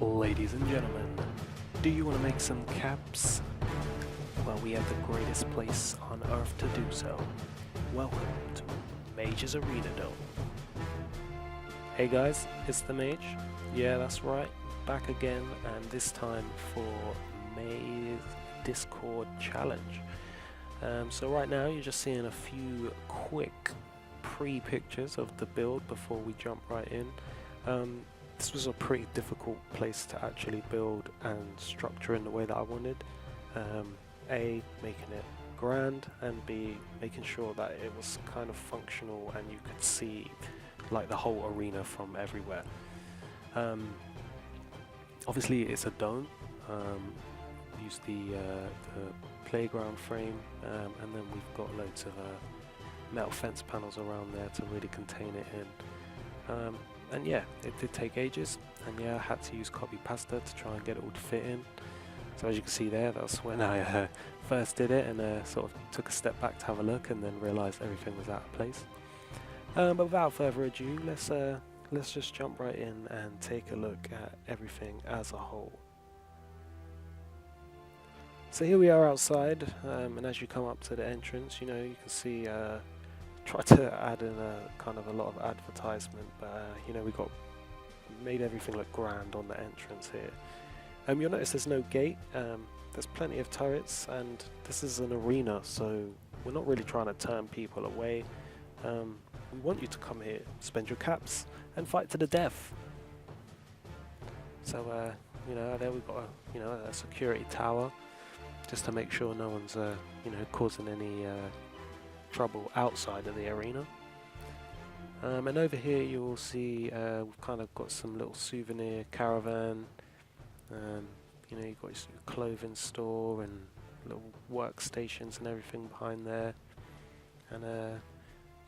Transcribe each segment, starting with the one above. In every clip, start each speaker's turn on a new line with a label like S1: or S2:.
S1: Ladies and gentlemen, do you want to make some caps? Well, we have the greatest place on earth to do so. Welcome to Mage's Arena Dome. Hey guys, it's the Mage. Yeah, that's right, back again, and this time for Mage's Discord challenge. So right now you're just seeing a few quick pre-pictures of the build before we jump right in. This was a pretty difficult place to actually build and structure in the way that I wanted. A, making it grand, and B, making sure that it was kind of functional and you could see like the whole arena from everywhere. Obviously it's a dome. Use the playground frame, and then we've got loads of metal fence panels around there to really contain it in. And yeah, it did take ages, and yeah, I had to use copy pasta to try and get it all to fit in. So as you can see there, that's when I first did it, and sort of took a step back to have a look, and then realised everything was out of place. But without further ado, let's just jump right in and take a look at everything as a whole. So here we are outside, and as you come up to the entrance, you know, you can see try to add in a kind of a lot of advertisement, but you know, we made everything look grand on the entrance here. You'll notice there's no gate. There's plenty of turrets, and this is an arena, so we're not really trying to turn people away. We want you to come here, spend your caps, and fight to the death. So you know, there we've got a security tower, just to make sure no one's you know, causing any trouble outside of the arena. And over here you will see we've kind of got some little souvenir caravan. You know, you've got your clothing store and little workstations and everything behind there. And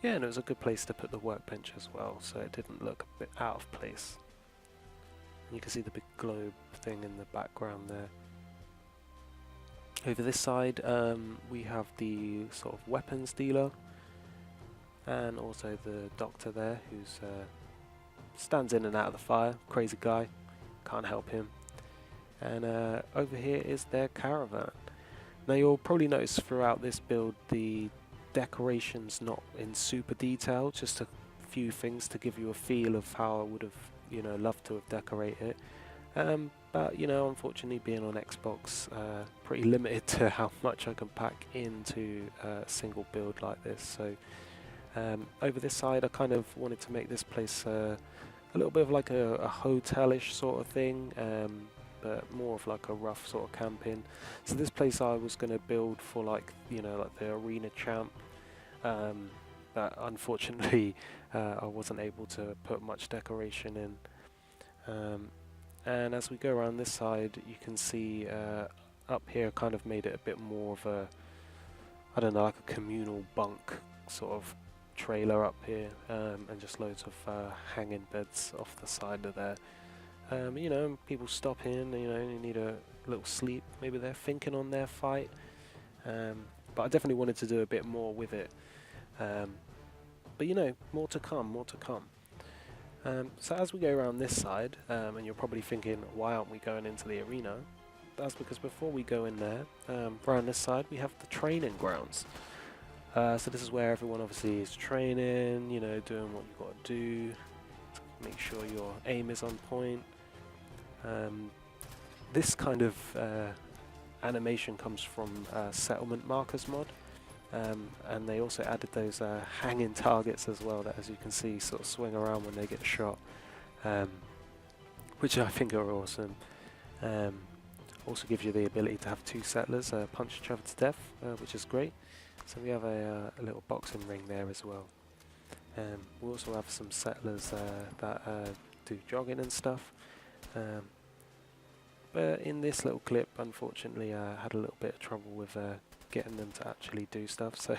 S1: yeah, and it was a good place to put the workbench as well, so it didn't look a bit out of place. And you can see the big globe thing in the background there. Over this side we have the sort of weapons dealer, and also the doctor there, who's stands in and out of the fire. Crazy guy, can't help him. And over here is their caravan. Now you'll probably notice throughout this build the decoration's not in super detail, just a few things to give you a feel of how I would have, you know, loved to have decorated it. But you know, unfortunately being on Xbox, pretty limited to how much I can pack into a single build like this. So over this side I kind of wanted to make this place a little bit of like a hotel-ish sort of thing, but more of like a rough sort of camping. So this place I was going to build for, like, you know, like the arena champ, but unfortunately I wasn't able to put much decoration in. And as we go around this side, you can see up here kind of made it a bit more of a, I don't know, like a communal bunk sort of trailer up here, and just loads of hanging beds off the side of there. You know, people stop in, you know, you need a little sleep, maybe they're thinking on their fight. But I definitely wanted to do a bit more with it. But you know, more to come, more to come. So as we go around this side, and you're probably thinking, why aren't we going into the arena? That's because before we go in there, around this side we have the training grounds. So this is where everyone obviously is training, you know, doing what you've got to do to make sure your aim is on point. This kind of animation comes from Settlement Markers mod. And they also added those hanging targets as well, that, as you can see, sort of swing around when they get shot, which I think are awesome. Also gives you the ability to have two settlers punch each other to death, which is great. So we have a little boxing ring there as well. We also have some settlers that do jogging and stuff. But in this little clip, unfortunately, I had a little bit of trouble with getting them to actually do stuff, so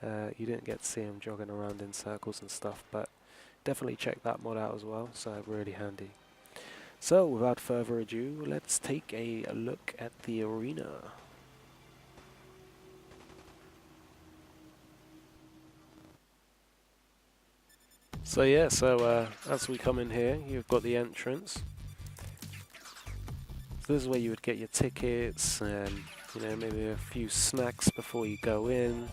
S1: you didn't get to see them jogging around in circles and stuff, but definitely check that mod out as well, so really handy. So without further ado, let's take a look at the arena. So yeah, as we come in here, you've got the entrance. So this is where you would get your tickets and, you know, maybe a few snacks before you go in.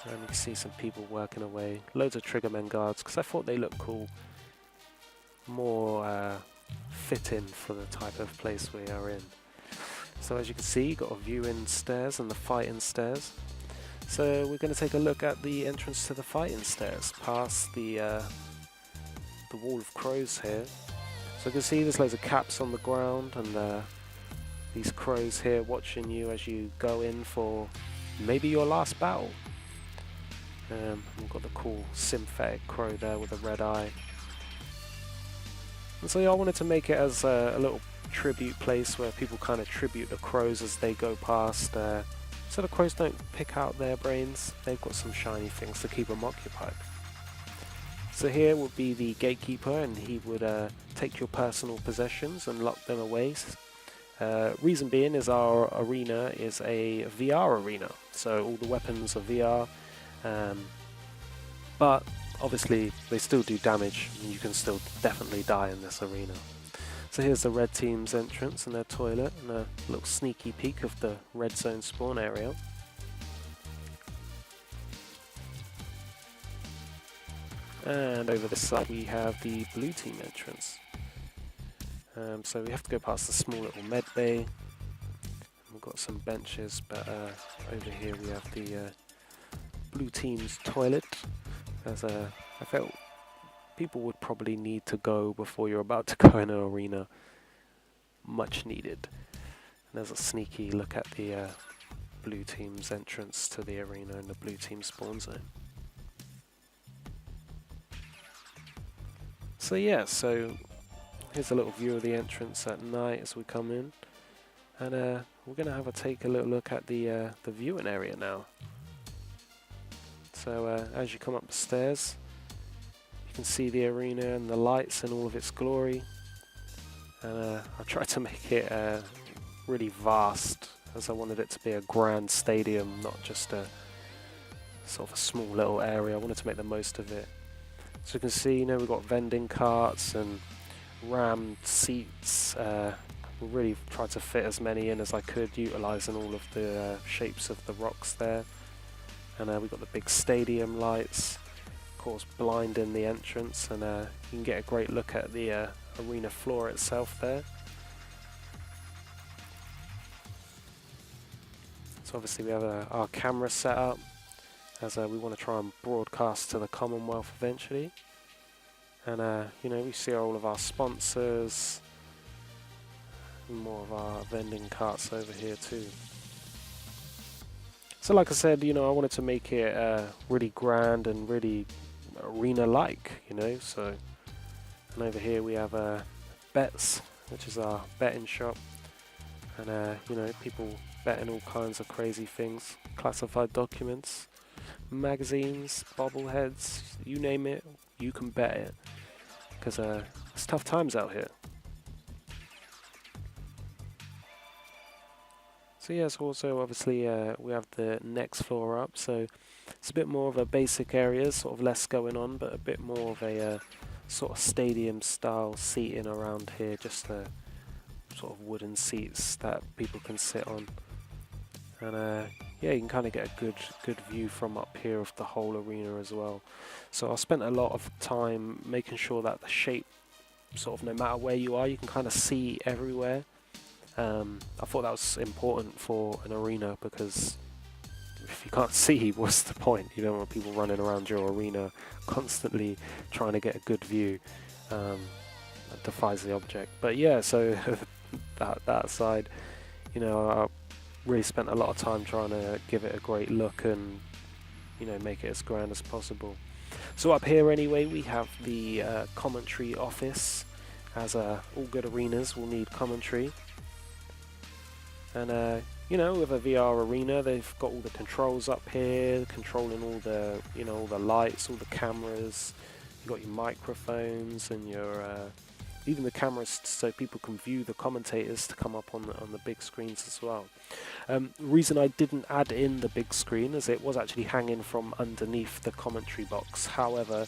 S1: And you can see some people working away. Loads of Triggermen guards, because I thought they looked cool. More fit-in for the type of place we are in. So as you can see, you've got a viewing stairs and the fighting stairs. So we're going to take a look at the entrance to the fighting stairs, past the wall of crows here. So you can see there's loads of caps on the ground, and these crows here watching you as you go in for maybe your last battle. We've got the cool synthetic crow there with a red eye. And so yeah, I wanted to make it as a little tribute place where people kind of tribute the crows as they go past. So the crows don't pick out their brains, they've got some shiny things to keep them occupied. So here would be the gatekeeper, and he would take your personal possessions and lock them away. Reason being is our arena is a VR arena, so all the weapons are VR, but obviously they still do damage, and you can still definitely die in this arena. So here's the red team's entrance and their toilet, and a little sneaky peek of the red zone spawn area. And over this side we have the blue team entrance. So we have to go past the small little med bay. We've got some benches, but over here we have the blue team's toilet. As I felt people would probably need to go before you're about to go in an arena. Much needed. And there's a sneaky look at the blue team's entrance to the arena and the blue team spawn zone. So yeah, so here's a little view of the entrance at night as we come in, and we're going to take a little look at the viewing area now. So as you come up the stairs, you can see the arena and the lights in all of its glory, and I tried to make it really vast, as I wanted it to be a grand stadium, not just a sort of a small little area. I wanted to make the most of it. So you can see, you know, we've got vending carts and rammed seats. We really tried to fit as many in as I could, utilising all of the shapes of the rocks there. And we've got the big stadium lights, of course, blinding the entrance, and you can get a great look at the arena floor itself there. So obviously we have our camera set up, as we want to try and broadcast to the Commonwealth eventually. And you know, we see all of our sponsors, more of our vending carts over here too. So like I said, you know, I wanted to make it really grand and really arena-like, you know. So, and over here we have Bets, which is our betting shop, and you know, people betting all kinds of crazy things, classified documents, magazines, bobbleheads, you name it, you can bet it, because it's tough times out here. So yes, also obviously we have the next floor up, so it's a bit more of a basic area, sort of less going on, but a bit more of a sort of stadium style seating around here, just sort of wooden seats that people can sit on. And yeah, you can kind of get a good view from up here of the whole arena as well. So I spent a lot of time making sure that the shape, sort of no matter where you are, you can kind of see everywhere. I thought that was important for an arena, because if you can't see, what's the point? You don't want people running around your arena constantly trying to get a good view. That defies the object. But yeah, so that side, you know, I really spent a lot of time trying to give it a great look and, you know, make it as grand as possible. So up here anyway, we have the commentary office, as all good arenas will need commentary. And you know, with a VR arena, they've got all the controls up here, controlling all the, you know, all the lights, all the cameras. You've got your microphones and your even the cameras, so people can view the commentators to come up on the big screens as well. The reason I didn't add in the big screen is it was actually hanging from underneath the commentary box. However,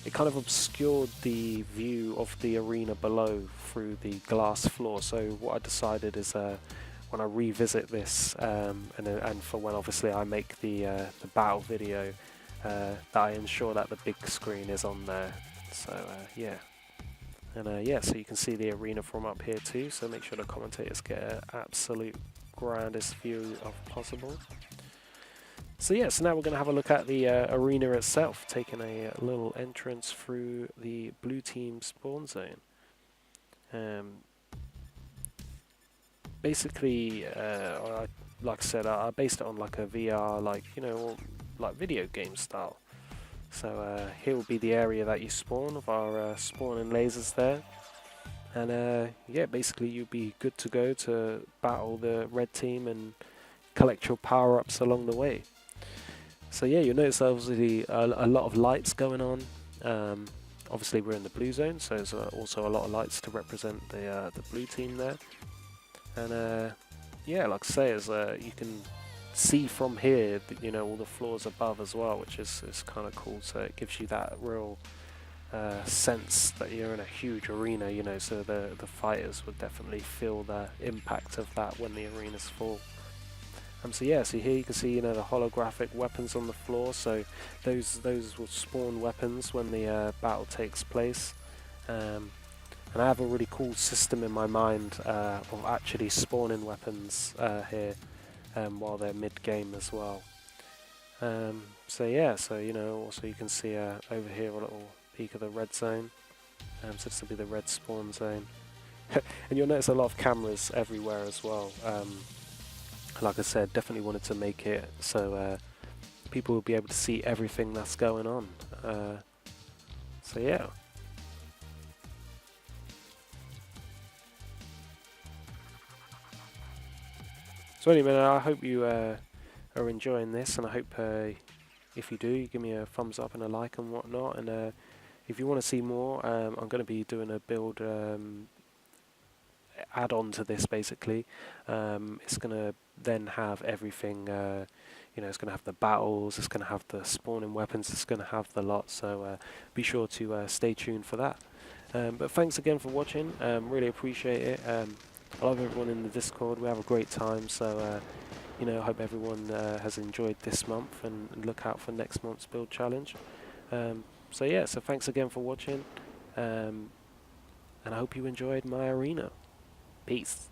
S1: it kind of obscured the view of the arena below through the glass floor. So what I decided is when I revisit this, and for when obviously I make the battle video, that I ensure that the big screen is on there. So yeah. And yeah, so you can see the arena from up here too, so make sure the commentators get an absolute grandest view of possible. So yeah, so now we're going to have a look at the arena itself, taking a little entrance through the blue team spawn zone. Basically, like I said, I based it on like a VR, like, you know, like video game style. So here will be the area that you spawn of our spawning lasers there. And yeah, basically you'll be good to go to battle the red team and collect your power-ups along the way. So yeah, you'll notice obviously a lot of lights going on. Obviously we're in the blue zone, so there's also a lot of lights to represent the blue team there. And yeah, like I say, as you can see from here, you know, all the floors above as well, which is kind of cool. So it gives you that real sense that you're in a huge arena, you know. So the fighters would definitely feel the impact of that when the arena's full. So yeah, so here you can see, you know, the holographic weapons on the floor. So those will spawn weapons when the battle takes place. And I have a really cool system in my mind of actually spawning weapons here while they're mid-game as well. So yeah, so you know, also you can see over here a little peek of the red zone. So this will be the red spawn zone. And you'll notice a lot of cameras everywhere as well. Like I said, definitely wanted to make it so people will be able to see everything that's going on. So yeah. So anyway, I hope you are enjoying this, and I hope if you do, you give me a thumbs up and a like and whatnot. And if you want to see more, I'm going to be doing a build add-on to this basically. It's going to then have everything, you know, it's going to have the battles, it's going to have the spawning weapons, it's going to have the lot, so be sure to stay tuned for that. But thanks again for watching, really appreciate it. I love everyone in the Discord, we have a great time, so you know, I hope everyone has enjoyed this month, and look out for next month's build challenge. So yeah, so thanks again for watching, and I hope you enjoyed my arena. Peace.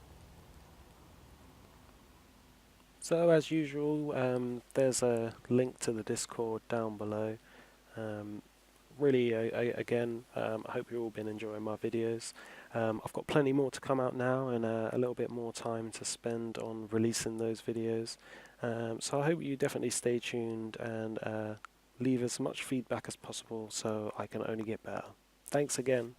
S1: So as usual, there's a link to the Discord down below. Really, again, I hope you've all been enjoying my videos. I've got plenty more to come out now, and a little bit more time to spend on releasing those videos. So I hope you definitely stay tuned and leave as much feedback as possible so I can only get better. Thanks again.